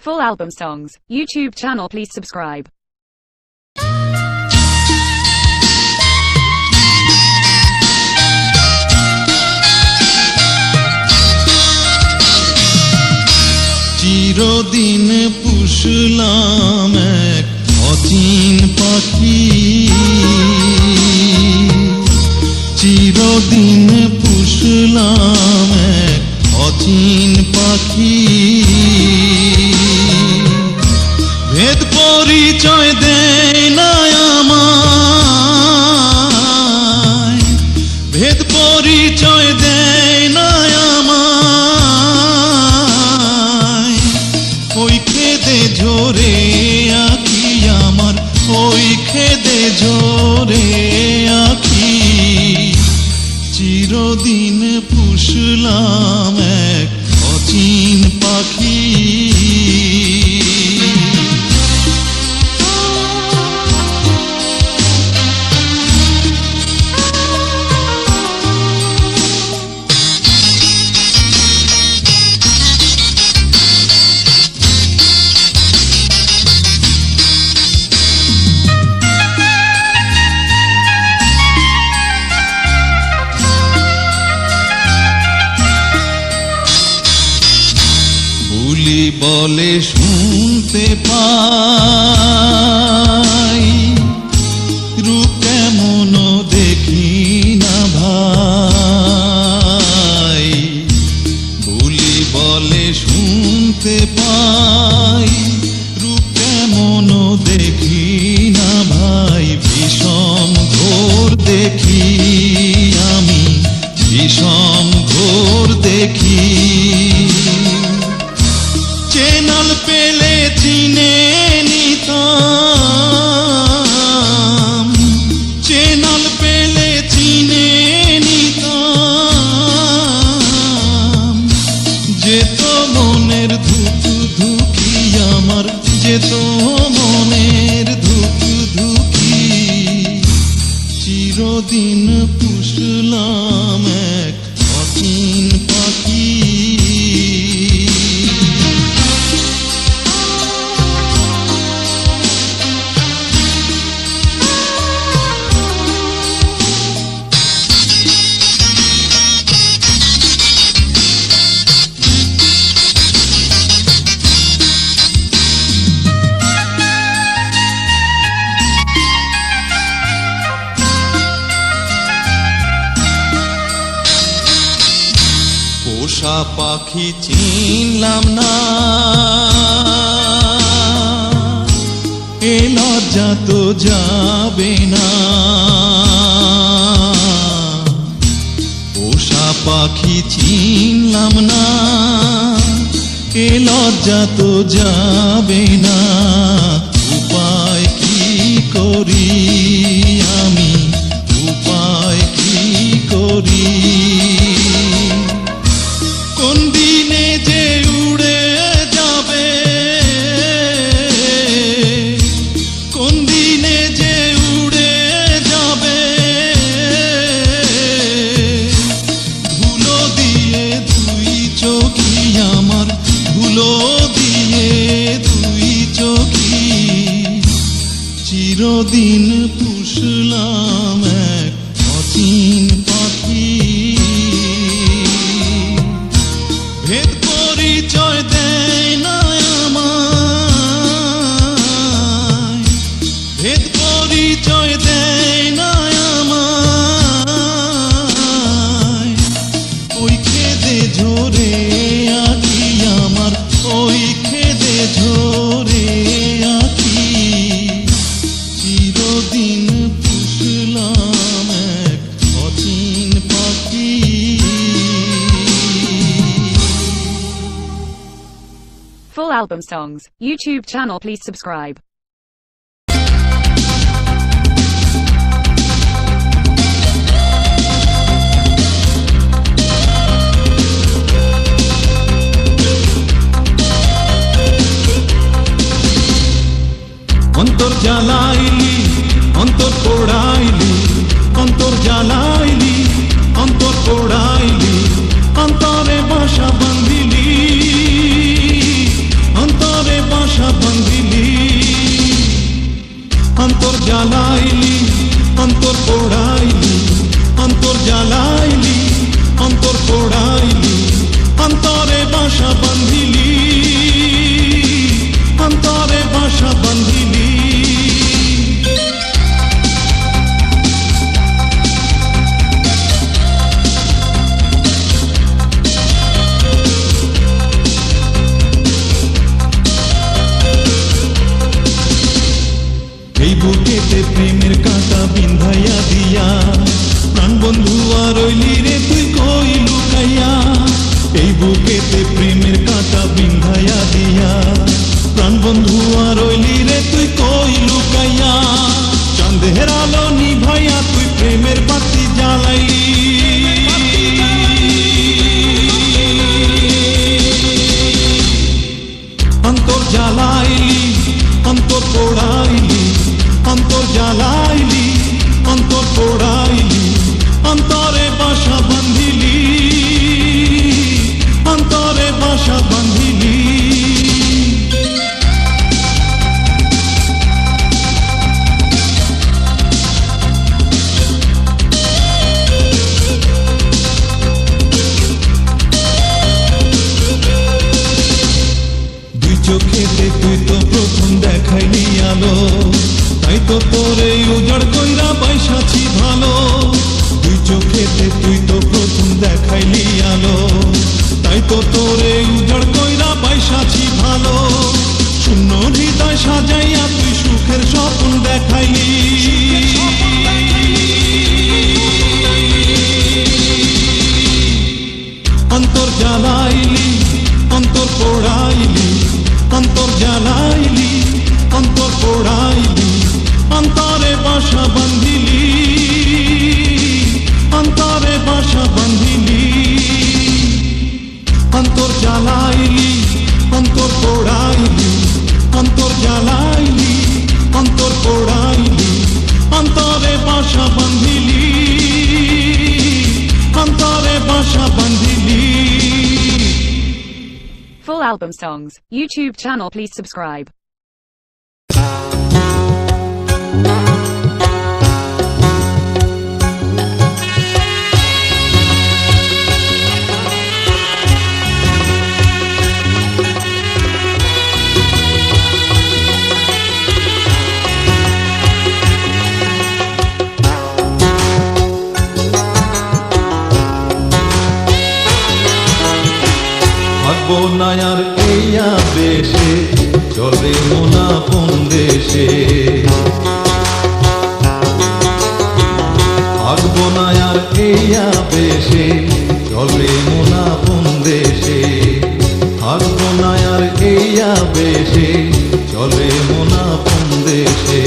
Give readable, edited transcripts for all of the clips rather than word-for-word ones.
Full album songs, YouTube channel, please subscribe. চিরদিন পুষলাম এক অচিন পাখি, চিরদিন পুষলাম এক অচিন পাখি। ভেদ পরিচয় দেয় না আমায়, ভেদ পরিচয় দেয় না আমায়। ওই খেদে ঝরে আঁখি আমার, ওই খেদে ঝরে আঁখি। চিরদিন পুষলাম এক অচিন পাখি। বুলি বলে শুনতে পাই, রূপ কেমন দেখি না ভাই। বুলি বলে শুনতে পাই, রূপ কেমন দেখি না ভাই। বিষম ঘোর দেখি আমি, বিষম ঘোর দেখি। চেনাল পেলে চিনে নিতাম, চেনাল পেলে চিনে নিতাম। যেত মনের ধুক ধুকি আমার, যেত মনের ধুক ধুকি। চিরদিন পুষলাম এক অচিন পাখি। পোষা পাখি চিনলাম না, এ লজ্জা তো যাবে না। পোষা পাখি চিনলাম না, এ লজ্জা তো যাবে না। উপায় কি করি আমি, উপায় কি করি। কোন দিনে যে উড়ে যাবে, কোন দিনে যে উড়ে যাবে। ধুলো দিয়ে দুই চোখি আমার, ধুলো দিয়ে দুই চোখি। চিরদিন পুষলাম এক অচিন পাখি। ভেদ পরিচয় দেয় না আমায়, ভেদ পরিচয় দেয় না আমায়। ওই খেদে ঝরে আঁখি আমার, ওই খেদে ঝরে আঁখি। চিরদিন পুষলাম এক অচিন পাখি। Full album songs, YouTube channel, please subscribe. অন্তর জ্বালাইলি, অন্তর পোড়াইলি, অন্তর জ্বালাইলি, অন্তর পোড়াইলি। অন্তরে বাসা বান্ধিলি, অন্তরে বাসা বান্ধিলি, অন্তরে বাসা বান্ধিলি। এই বুকেতে প্রেমের কাঁটা বিন্ধাইয়া দিয়া, প্রাণ বন্ধু আর রইলি রে তুই কই লুকাইয়া। এই বুকেতে প্রেমের কাঁটা বিন্ধাইয়া দিয়া, প্রাণ বন্ধু আর রইলি রে তুই কই লুকাইয়া। চাঁদের আলো নিভাইয়া তুই প্রেমের বাতি জ্বালাইলি, অন্তর জ্বালাইলি, অন্তর পোড়াইলি, অন্তর জ্বালাইলি, অন্তর পোড়াইলি, অন্তরে বাসা বান্ধিলি, অন্তরে বাসা বান্ধিলি। দুই চোখেতে তুই তো প্রথম দেখাইলি আলো, তাই তো তোরে উজাড় কইরা বাইসাছি ভালো। দুই চোখেতে তুই তো প্রথম দেখাইলি আলো, তাই তো তোরে উজাড় কইরা বাইসাছি ভালো। শূন্য হৃদয় সাজাইয়া তুই সুখের স্বপ্ন দেখাইলি, অন্তর জ্বালাইলি, অন্তর পোড়াইলি, অন্তর জ্বালাইলি, অন্তর পোড়াইলি, অন্তরে বাসা বান্ধিলি, অন্তরে বাসা বান্ধিলি। অন্তর জ্বালাইলি, অন্তর পোড়াইলি, অন্তর জ্বালাইলি, অন্তর পোড়াইলি, অন্তরে বাসা বান্ধিলি, অন্তরে বাসা বান্ধিলি। Full album songs, YouTube channel. Please subscribe. থাকবো না আর এইয়া বেশে, চলে মোনা কোন দেশে। থাকবো না আর এইয়া বেশে, চলে মোনা কোন দেশে। থাকবো না আর এইয়া বেশে, চলে মোনা কোন দেশে।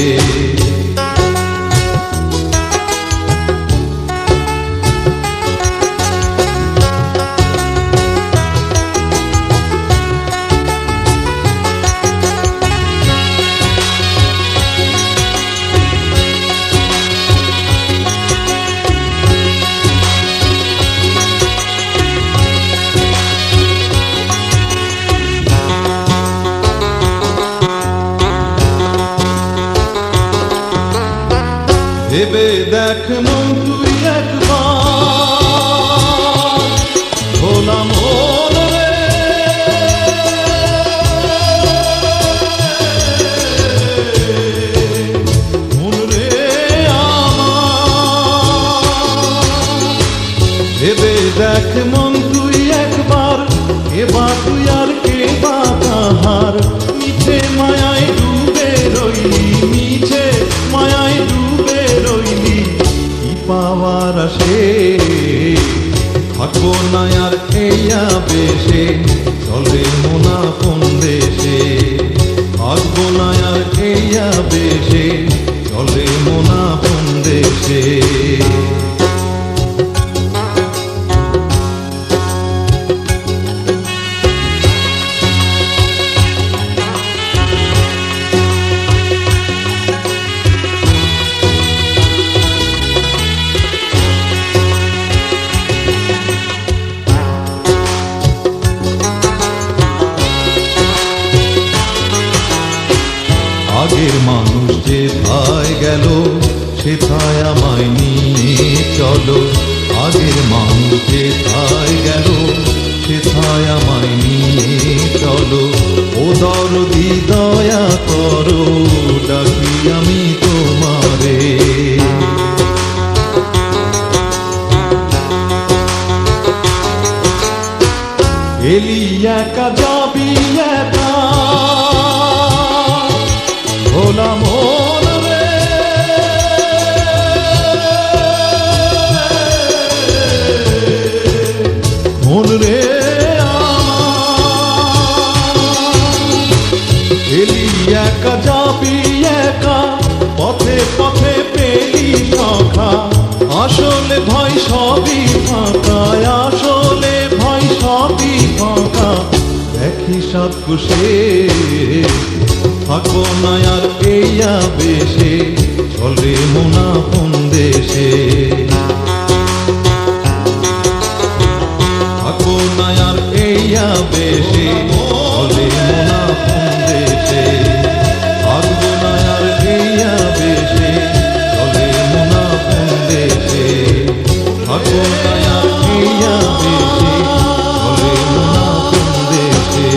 ভেবে দেখ মন তুই একবার, ভোলা মন রে, মন রে আমার। ভেবে দেখ মন তুই একবার, এবার তুই আর কে বা তাহার। মিছে মায়ায় ডুবে রইলি, মিছে মায়ায় ডুবে রইলি, কি পাওয়ার আসে। থাকবো না আর এইয়া বেশে, চলে মোনা কোন দেশে। থাকবো না আর এইয়া বেশে, চলে মোনা কোন দেশে। আগের মানুষ যেথায় গেল, সেথায় আমায় নিয়ে চলো। আগের মানুষ যেথায় গেল, সেথায় আমায় নিয়ে চলো, ও দরদি দয়া করো, ডাকি আমি তোমারে। এলি একা যাবি একা, ভোলা মন রে, মন রে এলি একা যাবি একা, পথে পথে পেলি সখা, আসলে ভয় সবই ফাঁকা, আসলে ভয় সবই ফাঁকা। দেখি সাত কুশে থাকো না আর এইয়া বেশে, চলে মোনা কোন দেশে। থাকো না আর এইয়া বেশে, চলে মোনা কোন দেশে। থাকবো না আর এইয়া বেশে, চলে মোনা কোন দেশে। থাকো না আর এইয়া বেশে, চলে মোনা কোন দেশে।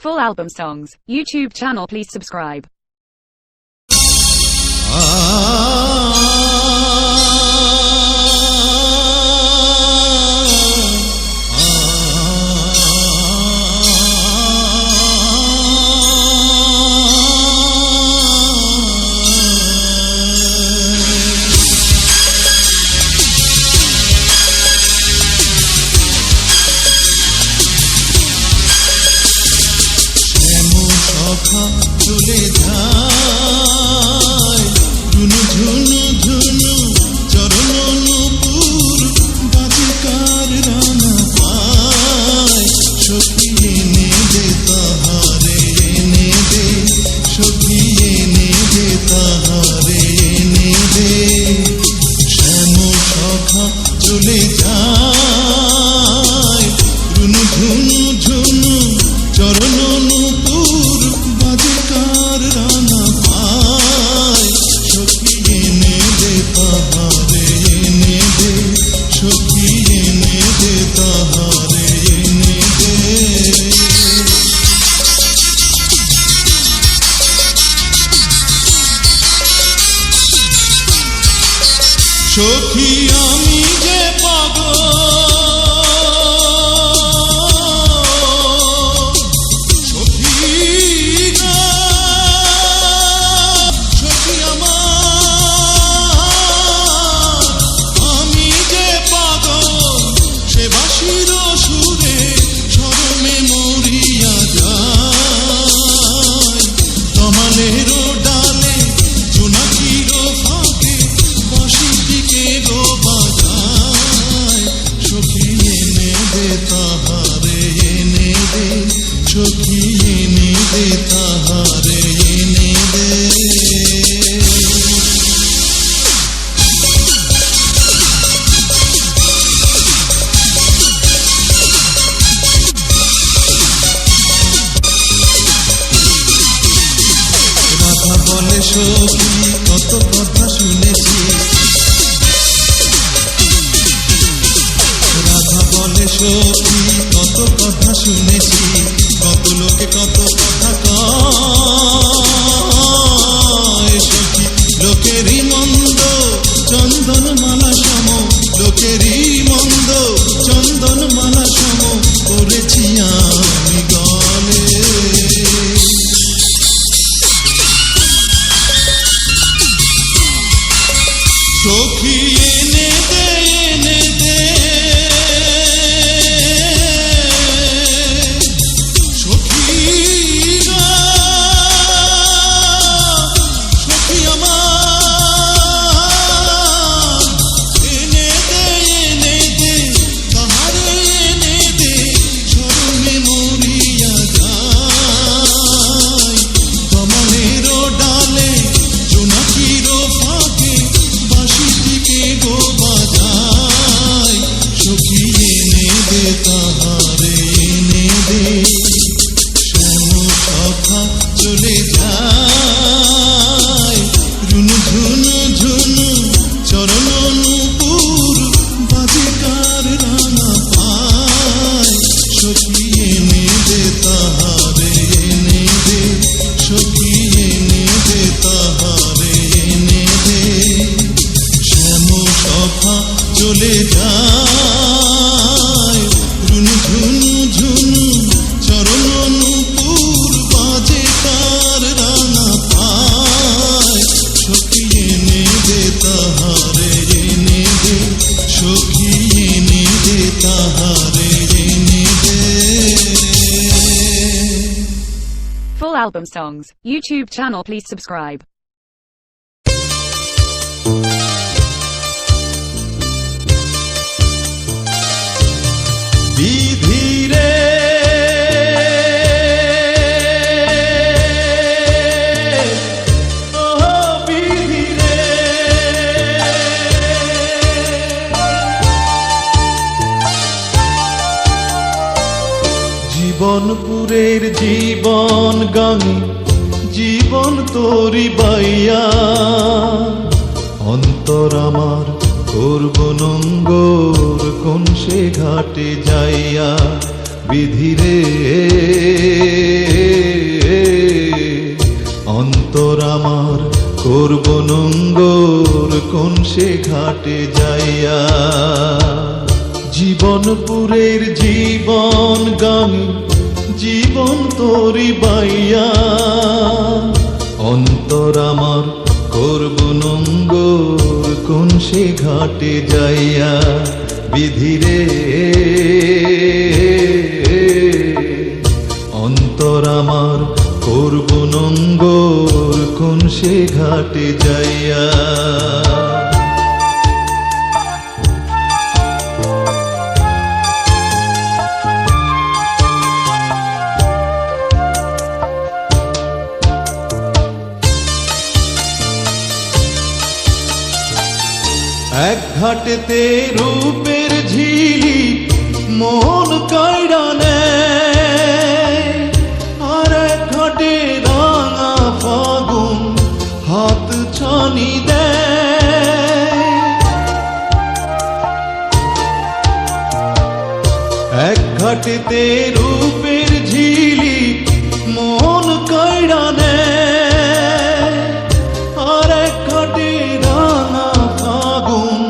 Full album songs, YouTube channel, please subscribe. চলে যায় ঝুনু ঝুনু ঝুনু, চরণ নূপুর বাজে কার রানা পায়। সখী এনে দে তাহারে, এনে দে সখী এনে দে তাহারে, এনে দে। শ্যাম সখা চলে যায় ঝুনু ঝুনু ঝুনু, চরণ নূপুর বাজে কার রানা পায়। সখী এনে দে তাহারে, এনে দে সখী এনে দে তাহারে, এনে দে। সখী আমি যে পাগল, সখী এনে দে তাহারে, এনে দে। রাধা বলে সখী কত কথা শুনেছি, রাধা বলে সখী কত কথা শুনেছি, কত লোকে কত কথা কয়। সখী লোকেরই মন্দ চন্দন মালা সম, লোকেরই মন্দ চন্দন মালা সম, করেছি আমি গলে। সখী এনে দে, এনে দে সখী গো, সখী আমার এনে দে, এনে দে তাহারে, এনে দে শরণে মরিয়া যায়। কমলের ডালে জোনাকির ফাঁকে বাঁশিটিকে গো বাজায়। সখী এনে দে তাহারে, এনে দে। শ্যাম সখা চলে যায় ঝুনু ঝুনু ঝুনু, চরণ নূপুর বাজে কার রানা পায়। সখী এনে দে তাহারে এনে দে, সখী এনে দে তাহারে এনে দে। শ্যাম সখা চলে যায় রুনু ঝুনু ঝুনু, চরণ নূপুর বাজে তার রানা পায়। সখী এনে দে তাহারে এনে দে, সখী এনে দে তাহারে এনে দে। Full album songs, YouTube channel, please subscribe. বিধিরে ও বিধিরে, জীবনপুরের জীবন গাঙে জীবন তোরি বাইয়া, অন্তর আমার করব নঙ্গর কোন সে ঘাটে যাইয়া। বিধিরে অন্তর আমার করব নঙ্গর কোন সে ঘাটে যাইয়া। জীবনপুরের জীবন গাঙে জীবন তোরি বাইয়া, অন্তর আমার করব নঙ্গর কোন সে ঘাটে যাইয়া। বিধিরে অন্তর আমার করব নঙ্গর কোন সে ঘাটে যাইয়া। এক ঘাটেতে রূপের ঝিলি মন কাইড়া নেয়, আর এক ঘাটে রাঙা ফাগুন হাত ছানি দেয়। এক ঘাটেতে রূপের ঝিলি মন কাইড়া নেয়, আর এক ঘাটে রাঙা ফাগুন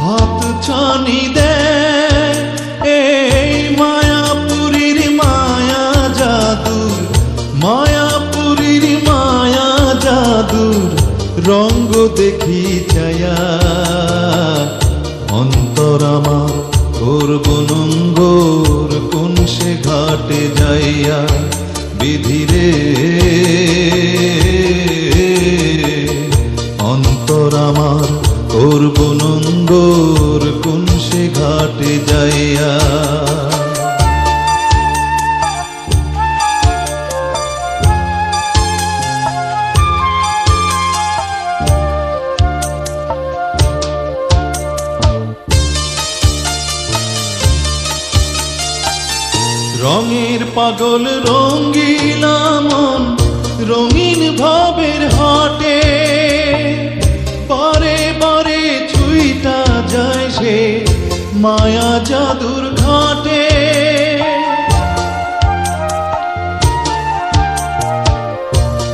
হাত ছানি দেয়। এই মায়াপুরীর মায়া জাদুর, মায়াপুরীর মায়া জাদুর রঙ্গ দেখি ছায়া। অন্তর আমার করব নঙ্গর কোন সে ঘাটে যাইয়া। বিধিরে অন্তর আমার করব নঙ্গর কোন সে ঘাটে যাইয়া। রঙের পাগল রঙ্গিলা মন রঙিন ভাবের হাটে, বারে বারে ছুঁইটা যায় সে মায়া জাদুর ঘাটে।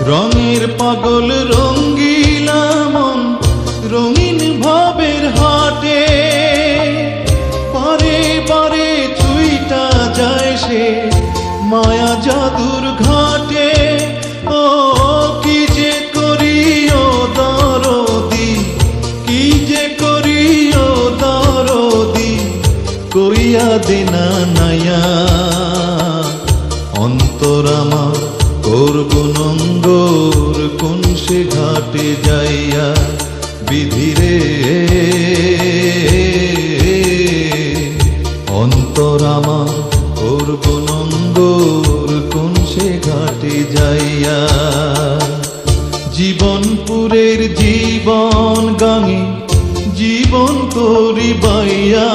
রঙের পাগল রঙ্গিলা মন রঙিন ভাবের হাটে, বারে বারে ছুঁইটা যায় সে মায়া জাদুর ঘাটে। ও কি যে করিও দরদি, কি যে করিও দরদি, কইয়া দেনা নায়া। অন্তর আমার করব নঙ্গর কোন সে ঘাটে যাইয়া। বিধিরে অন্তর আমার করব নঙ্গর কোন সে ঘাটে যাইয়া। জীবনপুরের জীবন গাঙে জীবন তোরি বাইয়া,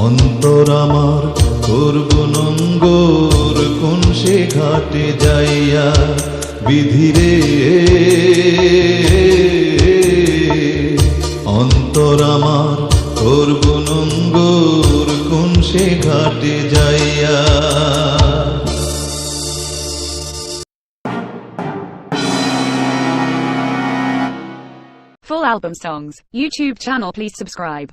অন্তর আমার করব নঙ্গর কোন সে ঘাটে যাইয়া। বিধিরে অন্তর আমার করব নঙ্গর কোন সে ঘাটে যাইয়া। Full album songs. YouTube channel, please subscribe.